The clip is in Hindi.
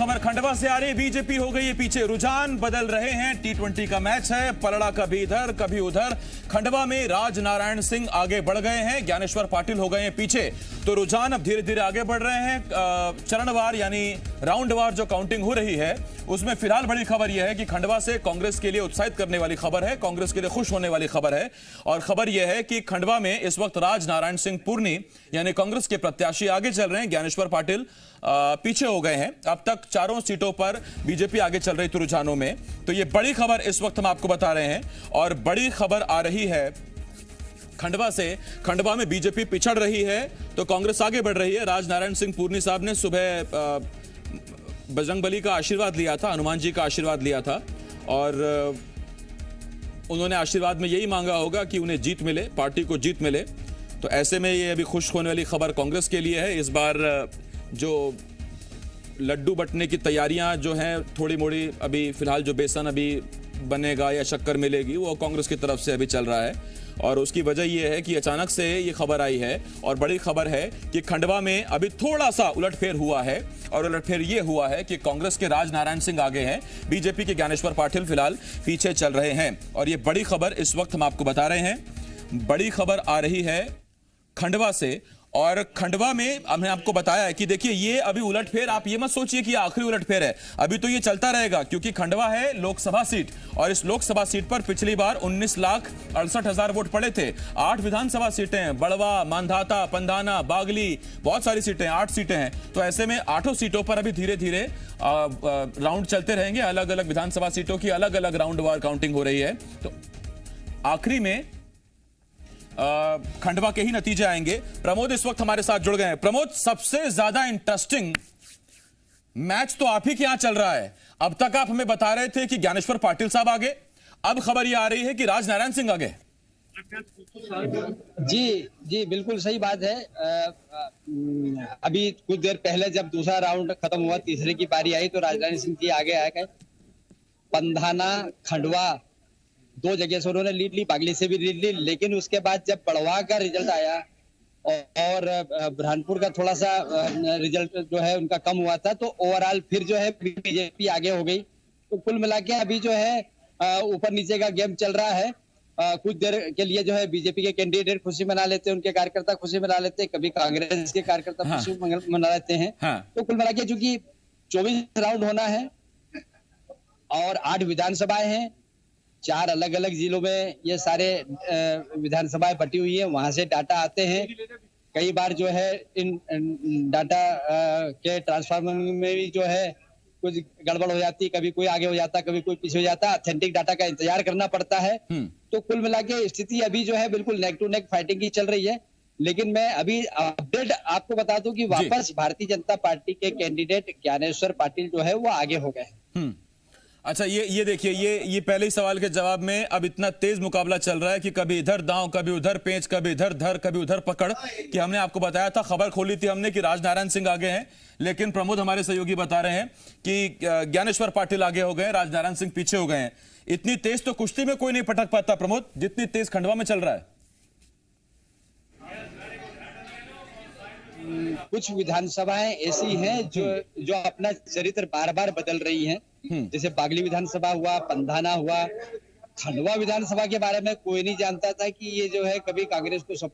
खबर खंडवा से आ रही है। बीजेपी हो गई है पीछे, रुझान बदल रहे हैं। T20 का मैच है, पलड़ा कभी इधर कभी उधर। खंडवा में राज नारायण सिंह आगे बढ़ गए हैं, ज्ञानेश्वर पाटिल हो गए हैं पीछे। तो रुझान अब धीरे धीरे आगे बढ़ रहे हैं। चरणवार यानी राउंडवार जो काउंटिंग हो रही है उसमें फिलहाल बड़ी खबर यह है कि खंडवा से कांग्रेस के लिए उत्साहित करने वाली खबर है, कांग्रेस के लिए खुश होने वाली खबर है। और खबर यह है कि खंडवा में इस वक्त राज नारायण सिंह पुरनी यानी कांग्रेस के प्रत्याशी आगे चल रहे हैं, ज्ञानेश्वर पाटिल पीछे हो गए हैं। अब तक चारों सीटों पर बीजेपी आगे चल रही थी रुझानों में। तो ये बड़ी खबर इस वक्त हम आपको बता रहे हैं। और बड़ी खबर आ रही है खंडवा से। खंडवा में बीजेपी पिछड़ रही है तो कांग्रेस आगे बढ़ रही है। राज नारायण सिंह पुरनी साहब ने सुबह बजरंगबली का आशीर्वाद लिया था, हनुमान जी का आशीर्वाद लिया था और उन्होंने आशीर्वाद में यही मांगा होगा कि उन्हें जीत मिले, पार्टी को जीत मिले। तो ऐसे में ये अभी खुश होने वाली खबर कांग्रेस के लिए है। इस बार जो लड्डू बंटने की तैयारियां जो हैं थोड़ी मोड़ी, अभी फिलहाल जो बेसन अभी बनेगा या शक्कर मिलेगी वो कांग्रेस की तरफ से अभी चल रहा है। और उसकी वजह यह है कि अचानक से ये खबर आई है और बड़ी खबर है कि खंडवा में अभी थोड़ा सा उलटफेर हुआ है। और उलटफेर ये हुआ है कि कांग्रेस के राज नारायण सिंह आगे हैं, बीजेपी के ज्ञानेश्वर पाटिल फिलहाल पीछे चल रहे हैं। और ये बड़ी खबर इस वक्त हम आपको बता रहे हैं। बड़ी खबर आ रही है खंडवा से। और खंडवा में हमने आपको बताया है कि देखिए ये अभी उलटफेर, आप ये मत सोचिए कि आखिरी उलटफेर है, अभी तो ये चलता रहेगा। क्योंकि खंडवा है लोकसभा सीट और इस लोकसभा सीट पर पिछली बार 19,68,000 वोट पड़े थे। 8 विधानसभा सीटें हैं, बड़वा, मांधाता, पंधाना, बागली, बहुत सारी सीटें, 8 सीटें हैं। तो ऐसे में 8 सीटों पर अभी धीरे धीरे राउंड चलते रहेंगे। अलग अलग विधानसभा सीटों की अलग अलग राउंड वार काउंटिंग हो रही है। तो आखिरी में खंडवा के ही नतीजे आएंगे। प्रमोद इस वक्त हमारे साथ जुड़ गए हैं। प्रमोद, सबसे ज्यादा इंटरेस्टिंग मैच तो आप ही के यहां चल रहा है। अब तक आप हमें बता रहे थे कि ज्ञानेश्वर पाटिल साहब आगे, अब खबर यह आ रही है कि राज नारायण सिंह आगे। जी बिल्कुल सही बात है। अभी कुछ देर पहले जब दूसरा राउंड खत्म हुआ, तीसरे की पारी आई तो राज नारायण सिंह जी आगे आ गए। पंधाना, खंडवा 2 जगह से उन्होंने लीड ली, बागली से भी लीड ली। लेकिन उसके बाद जब पड़वा का रिजल्ट आया और बुरहानपुर का थोड़ा सा रिजल्ट जो है उनका कम हुआ था, तो ओवरऑल फिर जो है बीजेपी आगे हो गई। तो कुल मिला के अभी जो है ऊपर नीचे का गेम चल रहा है। कुछ देर के लिए जो है बीजेपी के कैंडिडेट खुशी मना लेते हैं, उनके कार्यकर्ता खुशी मना लेते हैं, कभी कांग्रेस के कार्यकर्ता खुशी मना लेते हैं। तो कुल मिला के चूंकि 24 राउंड होना है और 8 विधानसभाएं हैं, 4 अलग अलग जिलों में ये सारे विधानसभाएं बटी हुई है, वहां से डाटा आते हैं। कई बार जो है इन डाटा के ट्रांसफार्मर में भी जो है कुछ गड़बड़ हो जाती है, कभी कोई आगे हो जाता, कभी कोई पीछे हो जाता। ऑथेंटिक डाटा का इंतजार करना पड़ता है। तो कुल मिला के स्थिति अभी जो है बिल्कुल नेक टू नेक फाइटिंग की चल रही है। लेकिन मैं अभी अपडेट आपको बता दूं कि वापस भारतीय जनता पार्टी के कैंडिडेट ज्ञानेश्वर पाटिल जो है वो आगे हो गए। अच्छा, ये देखिए, ये पहले ही सवाल के जवाब में अब इतना तेज मुकाबला चल रहा है कि कभी इधर दांव, कभी उधर पेंच, कभी इधर धर, कभी उधर पकड़, कि हमने आपको बताया था, खबर खोली थी हमने कि राज नारायण सिंह आगे हैं। लेकिन प्रमोद हमारे सहयोगी बता रहे हैं कि ज्ञानेश्वर पाटिल आगे हो गए, राज नारायण सिंह पीछे हो गए हैं। इतनी तेज तो कुश्ती में कोई नहीं पटक पाता प्रमोद, जितनी तेज खंडवा में चल रहा है। कुछ विधानसभाएं ऐसी हैं जो अपना चरित्र बार बार बदल रही हैं। जैसे बागली विधानसभा हुआ, पंधाना हुआ। खंडवा विधानसभा के बारे में कोई नहीं जानता था कि ये जो है कभी कांग्रेस को सपोर्ट